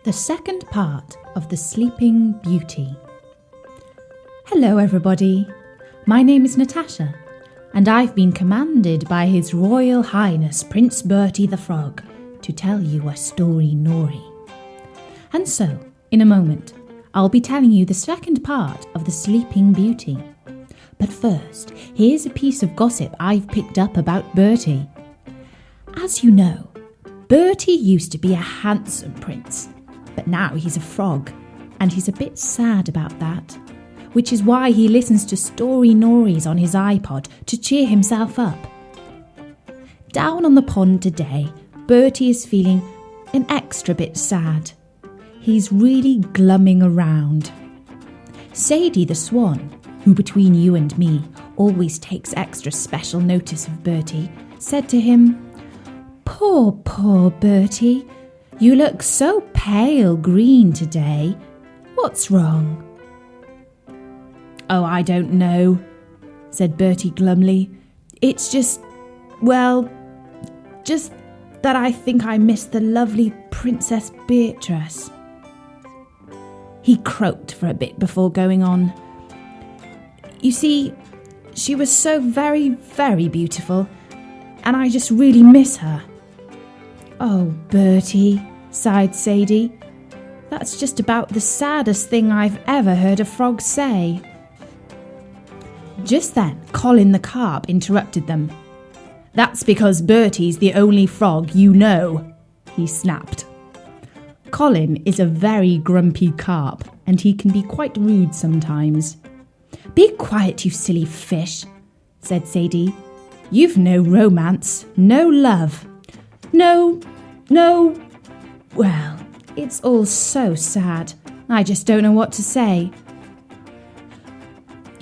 The second part of The Sleeping Beauty. Hello everybody, my name is Natasha, and I've been commanded by His Royal Highness Prince Bertie the Frog to tell you a story Nori. And so, in a moment, I'll be telling you the second part of The Sleeping Beauty. But first, here's a piece of gossip I've picked up about Bertie. As you know, Bertie used to be a handsome prince, but now he's a frog, and he's a bit sad about that, which is why he listens to Story Nories on his iPod to cheer himself up. Down on the pond today, Bertie is feeling an extra bit sad. He's really glumming around. Sadie the swan, who between you and me always takes extra special notice of Bertie, said to him, poor Bertie, you look so pale green today. What's wrong?" "Oh, I don't know," said Bertie glumly. "It's just that I think I miss the lovely Princess Beatrice." He croaked for a bit before going on. "You see, she was so very, very beautiful, and I just really miss her." "Oh, Bertie," sighed Sadie, "that's just about the saddest thing I've ever heard a frog say." Just then, Colin the carp interrupted them. "That's because Bertie's the only frog you know," he snapped. Colin is a very grumpy carp, and he can be quite rude sometimes. "Be quiet, you silly fish," said Sadie. "You've no romance, no love. No, well, it's all so sad. I just don't know what to say."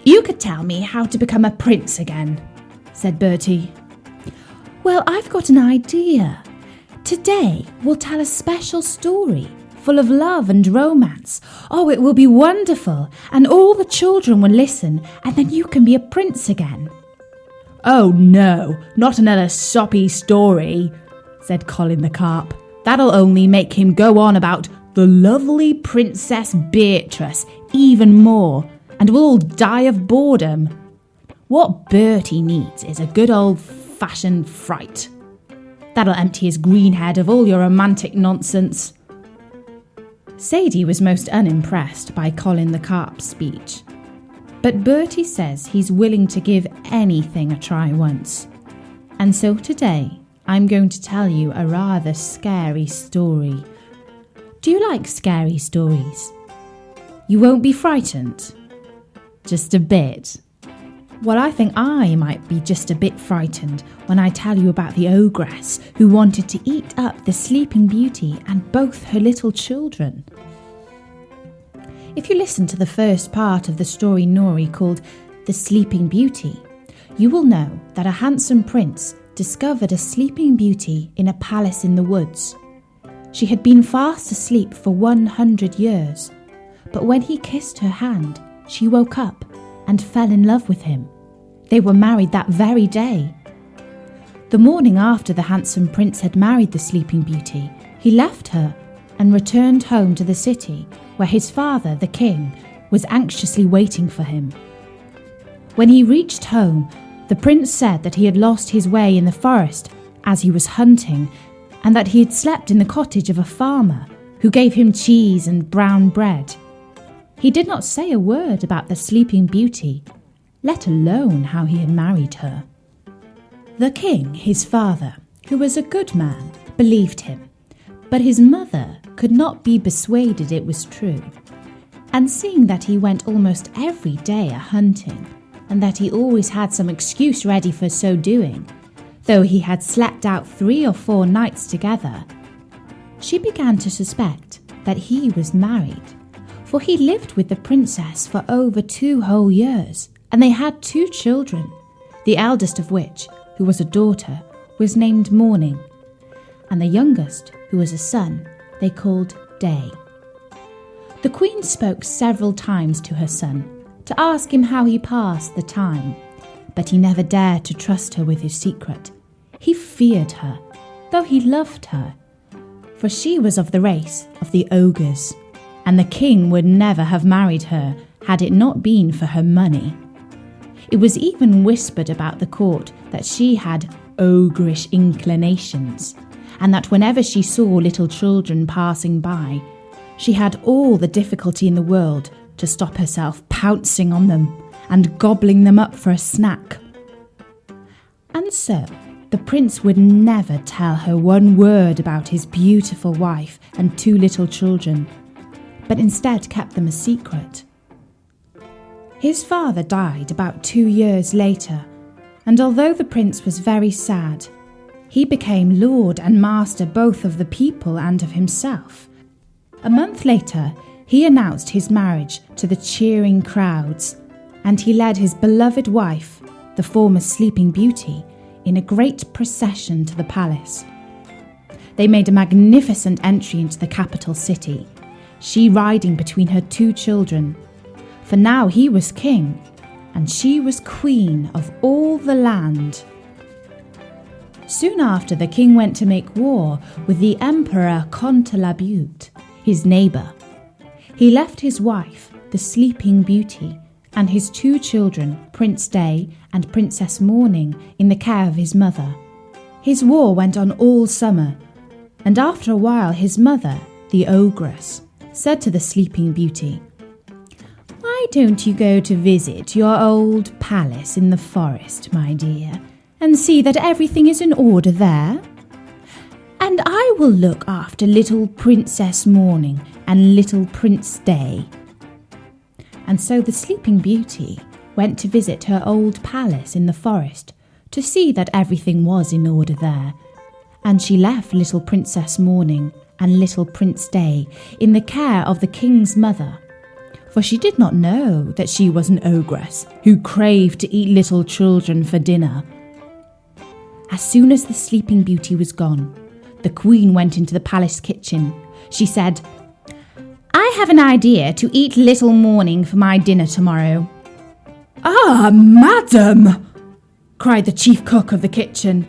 "You could tell me how to become a prince again," said Bertie. "Well, I've got an idea. Today we'll tell a special story full of love and romance. Oh, it will be wonderful, and all the children will listen, and then you can be a prince again." "Oh no, not another soppy story," said Colin the carp. "That'll only make him go on about the lovely Princess Beatrice even more, and we'll all die of boredom. What Bertie needs is a good old-fashioned fright. That'll empty his green head of all your romantic nonsense." Sadie was most unimpressed by Colin the carp's speech, but Bertie says he's willing to give anything a try once. And so today, I'm going to tell you a rather scary story. Do you like scary stories? You won't be frightened? Just a bit? Well, I think I might be just a bit frightened when I tell you about the ogress who wanted to eat up the Sleeping Beauty and both her little children. If you listen to the first part of the story Nori called The Sleeping Beauty, you will know that a handsome prince discovered a sleeping beauty in a palace in the woods. She had been fast asleep for 100 years, but when he kissed her hand, she woke up and fell in love with him. They were married that very day. The morning after the handsome prince had married the Sleeping Beauty, he left her and returned home to the city where his father, the king, was anxiously waiting for him. When he reached home, the prince said that he had lost his way in the forest as he was hunting, and that he had slept in the cottage of a farmer who gave him cheese and brown bread. He did not say a word about the Sleeping Beauty, let alone how he had married her. The king, his father, who was a good man, believed him, but his mother could not be persuaded it was true. And seeing that he went almost every day a-hunting, and that he always had some excuse ready for so doing, though he had slept out 3 or 4 nights together, she began to suspect that he was married, for he lived with the princess for over 2 whole years, and they had 2 children, the eldest of which, who was a daughter, was named Morning, and the youngest, who was a son, they called Day. The queen spoke several times to her son to ask him how he passed the time, but he never dared to trust her with his secret. He feared her, though he loved her. for she was of the race of the ogres, and the king would never have married her had it not been for her money. It was even whispered about the court that she had ogreish inclinations, and that whenever she saw little children passing by, she had all the difficulty in the world to stop herself pouncing on them and gobbling them up for a snack. And so the prince would never tell her one word about his beautiful wife and 2 little children, but instead kept them a secret. His father died about 2 years later, and although the prince was very sad, he became lord and master both of the people and of himself. A month later, he announced his marriage to the cheering crowds, and he led his beloved wife, the former Sleeping Beauty, in a great procession to the palace. They made a magnificent entry into the capital city, she riding between her 2 children, for now he was king, and she was queen of all the land. Soon after, the king went to make war with the Emperor Contalabute, his neighbour. He left his wife, the Sleeping Beauty, and his 2 children, Prince Day and Princess Morning, in the care of his mother. His war went on all summer, and after a while his mother, the ogress, said to the Sleeping Beauty, "Why don't you go to visit your old palace in the forest, my dear, and see that everything is in order there? And I will look after little Princess Morning and little Prince Day." And so the Sleeping Beauty went to visit her old palace in the forest to see that everything was in order there, and she left little Princess Morning and little Prince Day in the care of the king's mother, for she did not know that she was an ogress who craved to eat little children for dinner. As soon as the Sleeping Beauty was gone, the queen went into the palace kitchen. She said, "I have an idea to eat little Morning for my dinner tomorrow." "Ah, madam!" cried the chief cook of the kitchen.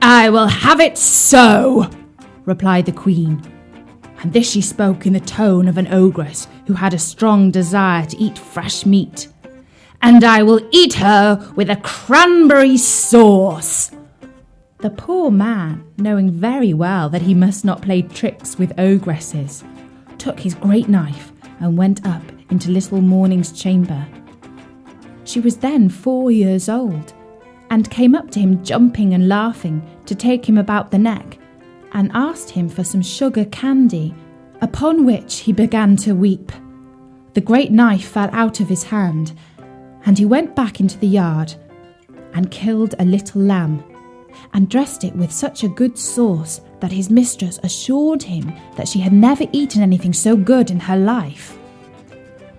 "I will have it so," replied the queen, and this she spoke in the tone of an ogress who had a strong desire to eat fresh meat. "And I will eat her with a cranberry sauce." The poor man, knowing very well that he must not play tricks with ogresses, took his great knife and went up into little Morning's chamber. She was then 4 years old, and came up to him jumping and laughing to take him about the neck, and asked him for some sugar candy, upon which he began to weep. The great knife fell out of his hand, and he went back into the yard and killed a little lamb, and dressed it with such a good sauce that his mistress assured him that she had never eaten anything so good in her life.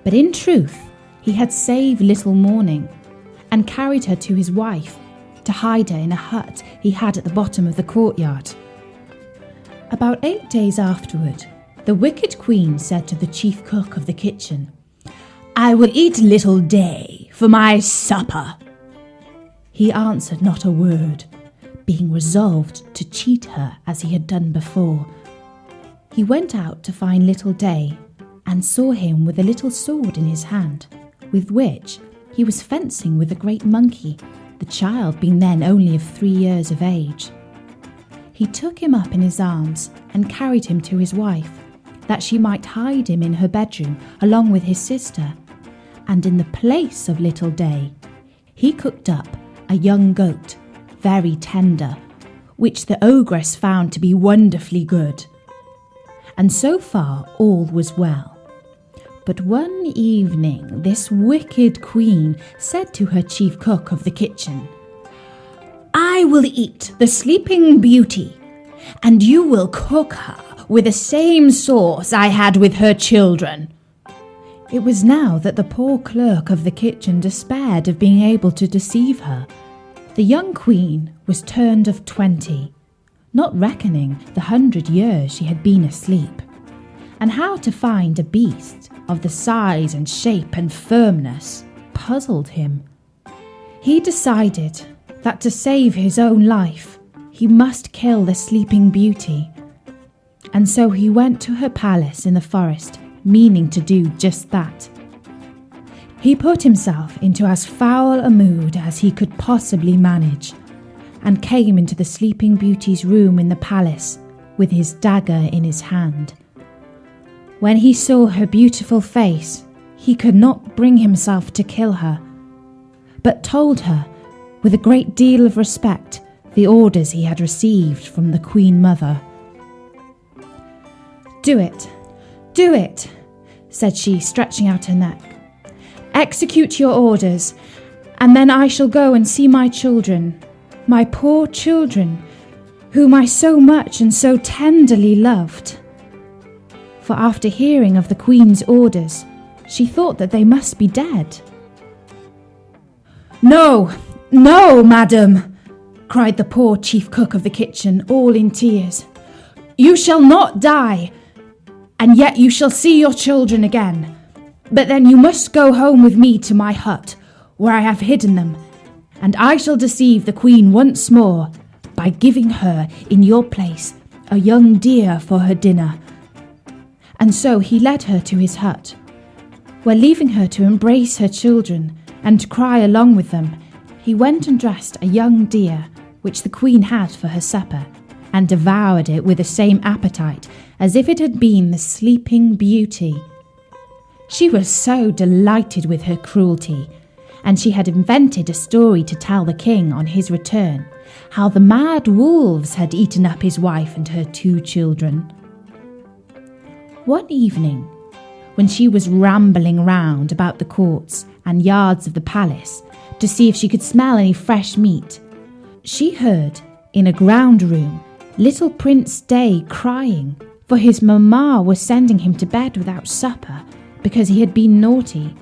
But in truth, he had saved little Morning, and carried her to his wife to hide her in a hut he had at the bottom of the courtyard. About 8 days afterward, the wicked queen said to the chief cook of the kitchen, "I will eat little Day for my supper." He answered not a word, being resolved to cheat her as he had done before. He went out to find little Day, and saw him with a little sword in his hand, with which he was fencing with a great monkey, the child being then only of 3 years of age. He took him up in his arms and carried him to his wife, that she might hide him in her bedroom along with his sister, and in the place of little Day, he cooked up a young goat, very tender, which the ogress found to be wonderfully good. And so far all was well. But one evening this wicked queen said to her chief cook of the kitchen, "I will eat the Sleeping Beauty, and you will cook her with the same sauce I had with her children." It was now that the poor clerk of the kitchen despaired of being able to deceive her. The young queen was turned of 20, not reckoning the 100 years she had been asleep, and how to find a beast of the size and shape and firmness puzzled him. He decided that to save his own life, he must kill the Sleeping Beauty. and so he went to her palace in the forest, meaning to do just that. He put himself into as foul a mood as he could possibly manage, and came into the Sleeping Beauty's room in the palace with his dagger in his hand. When he saw her beautiful face, he could not bring himself to kill her, but told her, with a great deal of respect, the orders he had received from the Queen Mother. "Do it," said she, stretching out her neck. "Execute your orders, and then I shall go and see my children, my poor children, whom I so much and so tenderly loved." For after hearing of the Queen's orders, she thought that they must be dead. "No, no, madam," cried the poor chief cook of the kitchen, all in tears. "You shall not die, and yet you shall see your children again. But then you must go home with me to my hut, where I have hidden them, and I shall deceive the Queen once more by giving her in your place a young deer for her dinner." And so he led her to his hut, where, leaving her to embrace her children and to cry along with them, he went and dressed a young deer which the Queen had for her supper, and devoured it with the same appetite as if it had been the Sleeping Beauty. She was so delighted with her cruelty, and she had invented a story to tell the king on his return, how the mad wolves had eaten up his wife and her 2 children. One evening, when she was rambling round about the courts and yards of the palace to see if she could smell any fresh meat, she heard, in a ground room, little Prince Day crying, for his mamma was sending him to bed without supper because he had been naughty.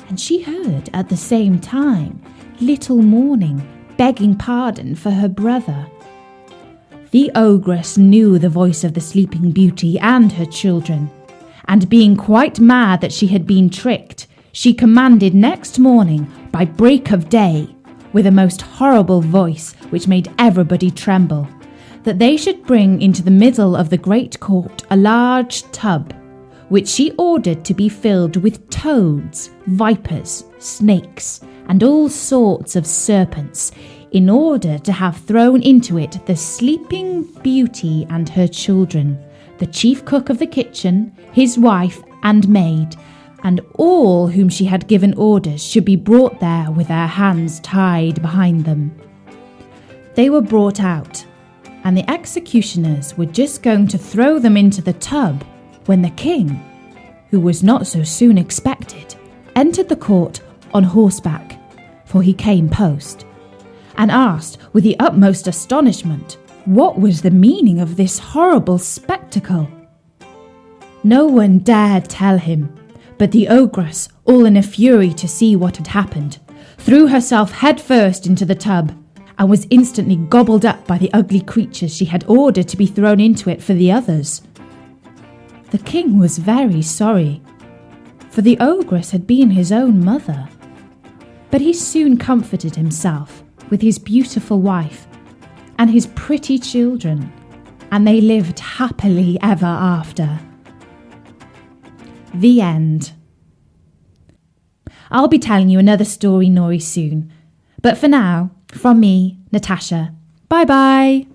And she heard at the same time little Morning begging pardon for her brother. The ogress knew the voice of the Sleeping Beauty and her children, and being quite mad that she had been tricked, she commanded next morning, by break of day, with a most horrible voice which made everybody tremble, that they should bring into the middle of the great court a large tub, which she ordered to be filled with toads, vipers, snakes, and all sorts of serpents, in order to have thrown into it the Sleeping Beauty and her children, the chief cook of the kitchen, his wife and maid, and all whom she had given orders should be brought there with their hands tied behind them. They were brought out, and the executioners were just going to throw them into the tub when the king, who was not so soon expected, entered the court on horseback, for he came post, and asked with the utmost astonishment what was the meaning of this horrible spectacle. No one dared tell him, but the ogress, all in a fury to see what had happened, threw herself headfirst into the tub, and was instantly gobbled up by the ugly creatures she had ordered to be thrown into it for the others. The king was very sorry, for the ogress had been his own mother, but he soon comforted himself with his beautiful wife and his pretty children, and they lived happily ever after. The end. I'll be telling you another story, Nori, soon, but for now, from me, Natasha, bye-bye.